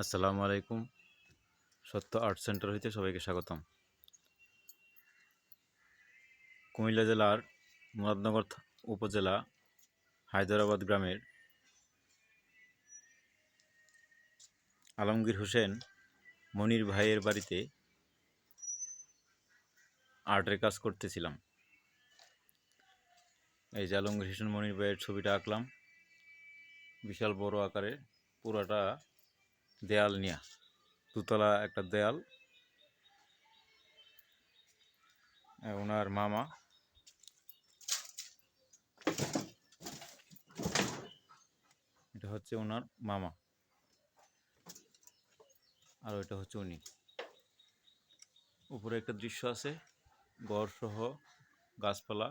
আসসালামু আলাইকুম। সত্য আর্ট সেন্টার হইতে সবাইকে স্বাগতম। কুমিল্লা জেলার মুরাদনগর উপজেলা হায়দরাবাদ গ্রামের আলমগীর হোসেন মনির ভাইয়ের বাড়িতে আর্টের কাজ করতেছিলাম। এই যে আলমগীর হোসেন মনির ভাইয়ের ছবিটা আঁকলাম বিশাল বড় আকারে, পুরাটা দেয়াল নিয়া, দুতলা একটা দেয়াল। ওনার মামা, এটা হচ্ছে ওনার মামা, আর ওইটা হচ্ছে উনি। উপরে একটা দৃশ্য আছে, ঘর সহ গাছপালা।